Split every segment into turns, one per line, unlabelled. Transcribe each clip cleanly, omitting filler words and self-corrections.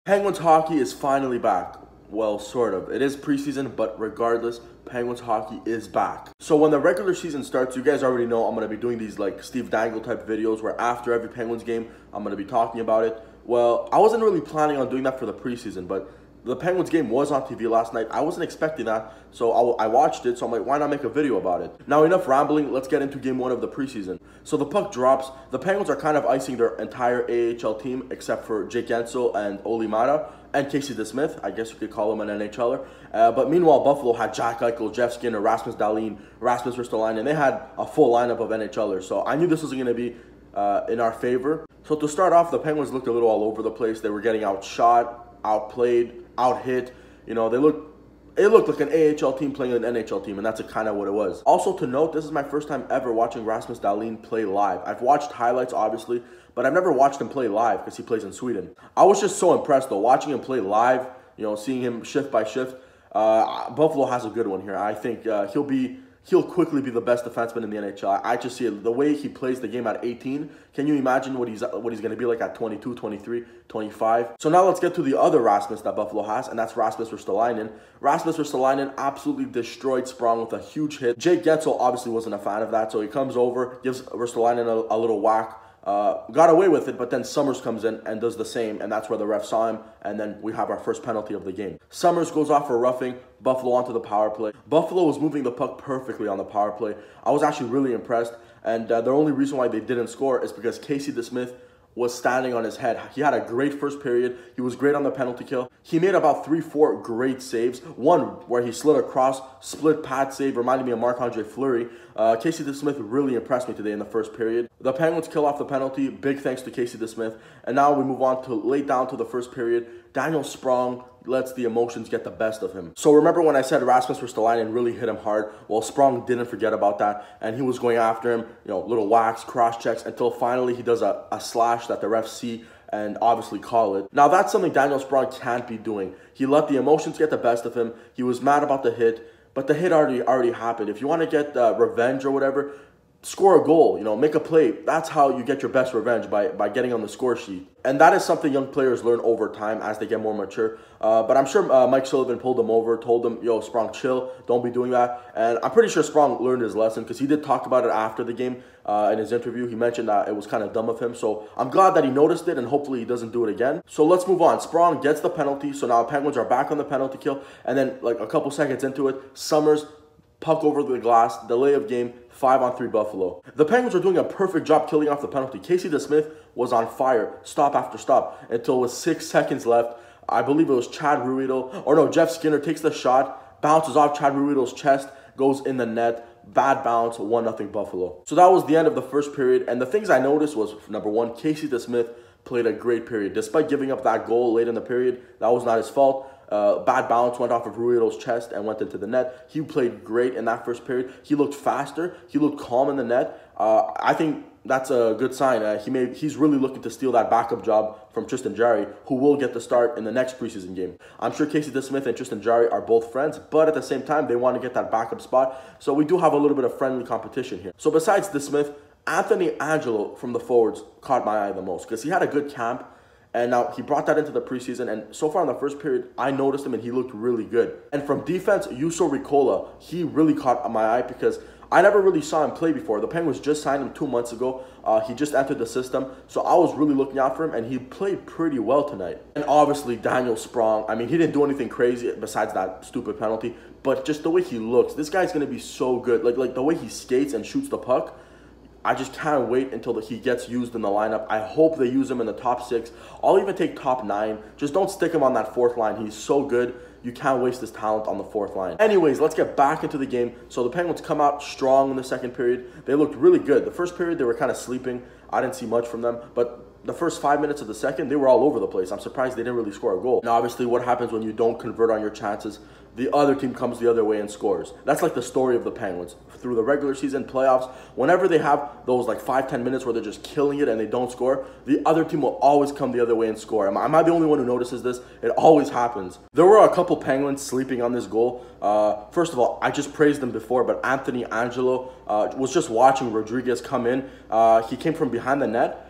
Penguins hockey is finally back. Well, sort of. It is preseason, but regardless, Penguins hockey is back. So when the regular season starts, you guys already know I'm going to be doing these like Steve Dangle type videos where after every Penguins game, I'm going to be talking about it. Well, I wasn't really planning on doing that for the preseason, but the Penguins game was on TV last night. I wasn't expecting that, so I watched it, so I'm like, why not make a video about it? Now, enough rambling, let's get into game one of the preseason. So the puck drops. The Penguins are kind of icing their entire AHL team, except for Jake Guentzel and Olli Määttä, and Casey DeSmith. I guess you could call him an NHLer. But meanwhile, Buffalo had Jack Eichel, Jeff Skinner, Rasmus Dahlin, Rasmus Ristolainen, and they had a full lineup of NHLers. So I knew this was going to be in our favor. So to start off, the Penguins looked a little all over the place. They were getting outshot, outplayed, out-hit. You know, it looked like an AHL team playing an NHL team, and that's kind of what it was. Also to note, this is my first time ever watching Rasmus Dahlin play live. I've watched highlights, obviously, but I've never watched him play live because he plays in Sweden. I was just so impressed, though, watching him play live, you know, seeing him shift by shift. Buffalo has a good one here. I think he'll quickly be the best defenseman in the NHL. I just see it. The way he plays the game at 18, can you imagine what he's going to be like at 22, 23, 25? So now let's get to the other Rasmus that Buffalo has, and that's Rasmus Ristolainen. Rasmus Ristolainen absolutely destroyed Sprong with a huge hit. Jake Guentzel obviously wasn't a fan of that, so he comes over, gives Ristolainen a little whack. Got away with it, but then Summers comes in and does the same, and that's where the ref saw him, and then we have our first penalty of the game. Summers goes off for roughing, Buffalo onto the power play. Buffalo was moving the puck perfectly on the power play. I was actually really impressed, and the only reason why they didn't score is because Casey DeSmith was standing on his head. He had a great first period. He was great on the penalty kill. He made about 3-4 great saves. One where he slid across, split pad save, reminded me of Marc-Andre Fleury. Casey DeSmith really impressed me today in the first period. The Penguins kill off the penalty. Big thanks to Casey DeSmith. And now we move on to late down to the first period. Daniel Sprong lets the emotions get the best of him. So remember when I said Rasmus Ristolainen really hit him hard? Well, Sprong didn't forget about that, and he was going after him, you know, little whacks, cross checks, until finally he does a slash that the refs see and obviously call it. Now that's something Daniel Sprong can't be doing. He let the emotions get the best of him. He was mad about the hit, but the hit already happened. If you want to get revenge or whatever, score a goal, you know, make a play. That's how you get your best revenge, by getting on the score sheet. And that is something young players learn over time as they get more mature. But I'm sure Mike Sullivan pulled them over, told them, yo, Sprong, chill, don't be doing that. And I'm pretty sure Sprong learned his lesson because he did talk about it after the game in his interview. He mentioned that it was kind of dumb of him. So I'm glad that he noticed it, and hopefully he doesn't do it again. So let's move on. Sprong gets the penalty. So now Penguins are back on the penalty kill. And then like a couple seconds into it, Summers, puck over the glass, delay of game, 5-on-3 Buffalo. The Penguins were doing a perfect job killing off the penalty. Casey DeSmith was on fire, stop after stop, until with 6 seconds left. I believe it was Jeff Skinner takes the shot, bounces off Chad Ruhwedel's chest, goes in the net, bad bounce, 1-0 Buffalo. So that was the end of the first period, and the things I noticed was, number one, Casey DeSmith played a great period. Despite giving up that goal late in the period, that was not his fault. Bad bounce went off of Ruhwedel's chest and went into the net. He played great in that first period. He looked faster. He looked calm in the net. I think that's a good sign. He's really looking to steal that backup job from Tristan Jarry, who will get the start in the next preseason game. I'm sure Casey DeSmith and Tristan Jarry are both friends, but at the same time, they want to get that backup spot. So we do have a little bit of friendly competition here. So besides DeSmith, Anthony Angelo from the forwards caught my eye the most because he had a good camp. And now he brought that into the preseason, and so far in the first period, I noticed him and he looked really good. And from defense, Juuso Riikola, he really caught my eye because I never really saw him play before. The Penguins just signed him 2 months ago. He just entered the system, so I was really looking out for him, and he played pretty well tonight. And obviously, Daniel Sprong, I mean, he didn't do anything crazy besides that stupid penalty, but just the way he looks, this guy's going to be so good. Like the way he skates and shoots the puck, I just can't wait until he gets used in the lineup. I hope they use him in the top 6. I'll even take top 9. Just don't stick him on that 4th line. He's so good. You can't waste his talent on the 4th line. Anyways, let's get back into the game. So the Penguins come out strong in the second period. They looked really good. The first period, they were kind of sleeping. I didn't see much from them. But the first 5 minutes of the second, they were all over the place. I'm surprised they didn't really score a goal. Now, obviously, what happens when you don't convert on your chances? The other team comes the other way and scores. That's like the story of the Penguins. Through the regular season, playoffs, whenever they have those like 5-10 minutes where they're just killing it and they don't score, the other team will always come the other way and score. Am I the only one who notices this? It always happens. There were a couple Penguins sleeping on this goal. First of all, I just praised them before, but Anthony Angelo was just watching Rodriguez come in. He came from behind the net.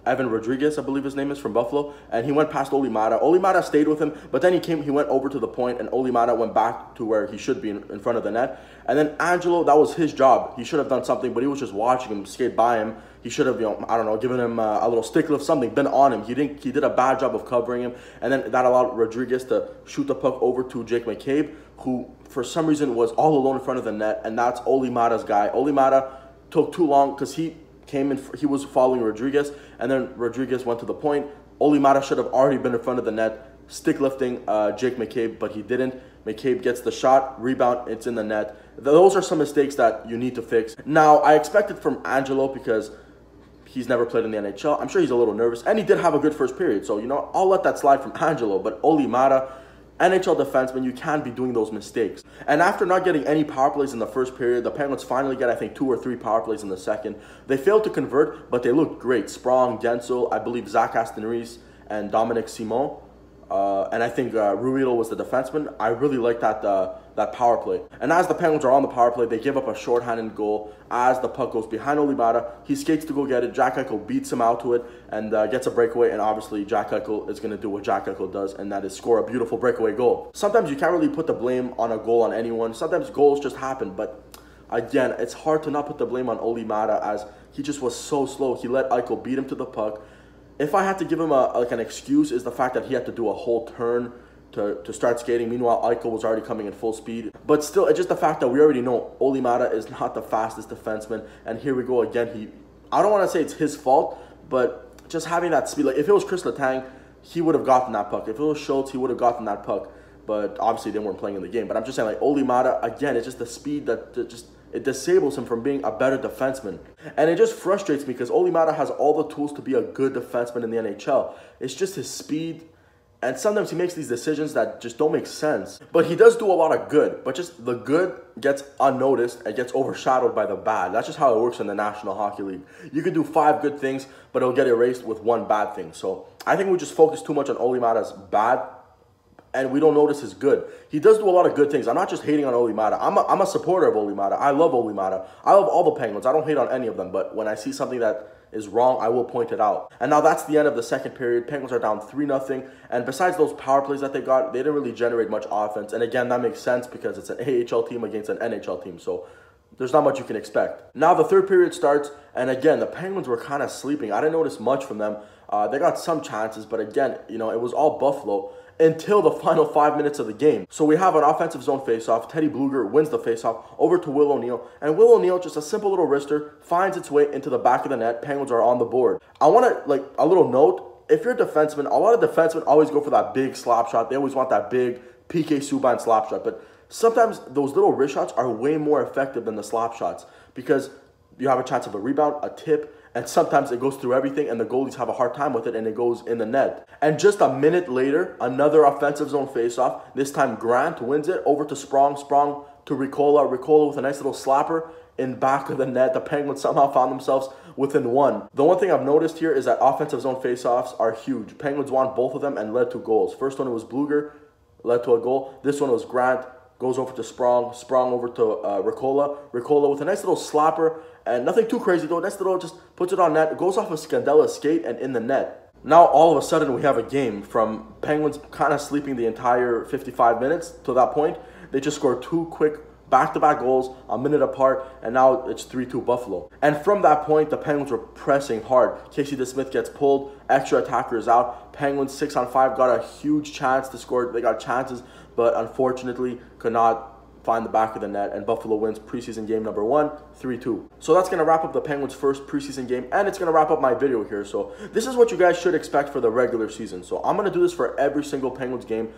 Evan Rodriguez, I believe his name is, from Buffalo, and he went past Oli Mata. Oli Mata stayed with him, but then he went over to the point, and Oli Mata went back to where he should be in front of the net. And then Angelo, that was his job. He should have done something, but he was just watching him skate by him. He should have, I don't know, given him a little stick lift, something, been on him. He did a bad job of covering him, and then that allowed Rodriguez to shoot the puck over to Jake McCabe, who for some reason was all alone in front of the net, and that's Oli Mata's guy. Oli Mata took too long because he was following Rodriguez, and then Rodriguez went to the point. Oli Mata should have already been in front of the net, stick lifting Jake McCabe, but he didn't. McCabe gets the shot, rebound, it's in the net. Those are some mistakes that you need to fix. Now, I expect it from Angelo because he's never played in the NHL. I'm sure he's a little nervous, and he did have a good first period, so, I'll let that slide from Angelo. But Oli Mata, NHL defenseman, you can't be doing those mistakes. And after not getting any power plays in the first period, the Penguins finally get, I think, 2 or 3 power plays in the second. They failed to convert, but they looked great. Sprong, Gensel, I believe Zach Aston-Reese, and Dominic Simon. And I think Ruido was the defenseman. I really like that power play. And as the Penguins are on the power play, they give up a shorthanded goal as the puck goes behind Oli Mata. He skates to go get it. Jack Eichel beats him out to it and gets a breakaway. And obviously, Jack Eichel is going to do what Jack Eichel does, and that is score a beautiful breakaway goal. Sometimes you can't really put the blame on a goal on anyone. Sometimes goals just happen. But again, it's hard to not put the blame on Oli Mata as he just was so slow. He let Eichel beat him to the puck. If I had to give him an excuse, is the fact that he had to do a whole turn to start skating. Meanwhile, Eichel was already coming in full speed. But still, it's just the fact that we already know Oli Mata is not the fastest defenseman. And here we go again. I don't want to say it's his fault, but just having that speed. Like, if it was Chris Letang, he would have gotten that puck. If it was Schultz, he would have gotten that puck. But obviously, they weren't playing in the game. But I'm just saying, like, Oli Mata, again, it's just the speed that it disables him from being a better defenseman. And it just frustrates me because Oli Mata has all the tools to be a good defenseman in the NHL. It's just his speed, and sometimes he makes these decisions that just don't make sense. But he does do a lot of good, but just the good gets unnoticed and gets overshadowed by the bad. That's just how it works in the National Hockey League. You can do 5 good things, but it'll get erased with 1 bad thing. So I think we just focus too much on Oli Mata's bad, and we don't notice his good. He does do a lot of good things. I'm not just hating on Oli Mata. I'm a supporter of Oli Mata. I love Oli Mata. I love all the Penguins. I don't hate on any of them. But when I see something that is wrong, I will point it out. And now that's the end of the second period. Penguins are down 3-0. And besides those power plays that they got, they didn't really generate much offense. And again, that makes sense because it's an AHL team against an NHL team. So there's not much you can expect. Now the third period starts. And again, the Penguins were kind of sleeping. I didn't notice much from them. They got some chances. But again, it was all Buffalo until the final 5 minutes of the game. So we have an offensive zone faceoff. Teddy Bluger wins the faceoff over to Will O'Neill. And Will O'Neill, just a simple little wrister, finds its way into the back of the net. Penguins are on the board. I want to, a little note. If you're a defenseman, a lot of defensemen always go for that big slap shot. They always want that big PK Subban slap shot. But sometimes those little wrist shots are way more effective than the slap shots because you have a chance of a rebound, a tip, and sometimes it goes through everything and the goalies have a hard time with it and it goes in the net. And just a minute later, another offensive zone faceoff. This time Grant wins it over to Sprong. Sprong to Ricola. Ricola with a nice little slapper in back of the net. The Penguins somehow found themselves within 1. The one thing I've noticed here is that offensive zone faceoffs are huge. Penguins won both of them and led to goals. First one was Bluger, led to a goal. This one was Grant. Goes over to Sprong. Sprong over to Ricola. Ricola with a nice little slapper. And nothing too crazy though. Nice little, just puts it on net. It goes off of Scandella's skate and in the net. Now all of a sudden we have a game from Penguins kind of sleeping the entire 55 minutes to that point. They just scored 2 quick back-to-back goals a minute apart, and now it's 3-2 Buffalo. And from that point, the Penguins were pressing hard. Casey DeSmith gets pulled, extra attackers out. Penguins 6-on-5 got a huge chance to score. They got chances, but unfortunately could not find the back of the net, and Buffalo wins preseason game number 1, 3-2. So that's going to wrap up the Penguins' first preseason game, and it's going to wrap up my video here. So this is what you guys should expect for the regular season. So I'm going to do this for every single Penguins game.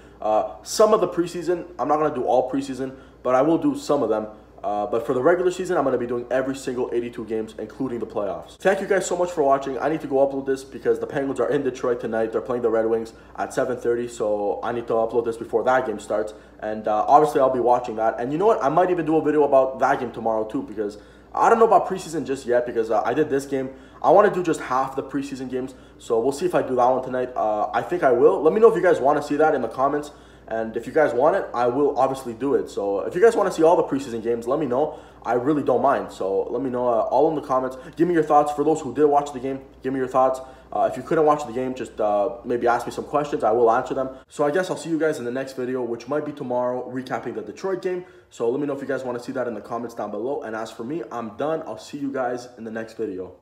Some of the preseason, I'm not going to do all preseason, but I will do some of them. But for the regular season, I'm going to be doing every single 82 games, including the playoffs. Thank you guys so much for watching. I need to go upload this because the Penguins are in Detroit tonight. They're playing the Red Wings at 7:30, so I need to upload this before that game starts. And obviously, I'll be watching that. And you know what? I might even do a video about that game tomorrow too, because I don't know about preseason just yet because I did this game. I want to do just half the preseason games, So we'll see if I do that one tonight. I think I will. Let me know if you guys want to see that in the comments. And if you guys want it, I will obviously do it. So if you guys want to see all the preseason games, let me know. I really don't mind. So let me know all in the comments. Give me your thoughts. For those who did watch the game, give me your thoughts. If you couldn't watch the game, just maybe ask me some questions. I will answer them. So I guess I'll see you guys in the next video, which might be tomorrow, recapping the Detroit game. So let me know if you guys want to see that in the comments down below. And as for me, I'm done. I'll see you guys in the next video.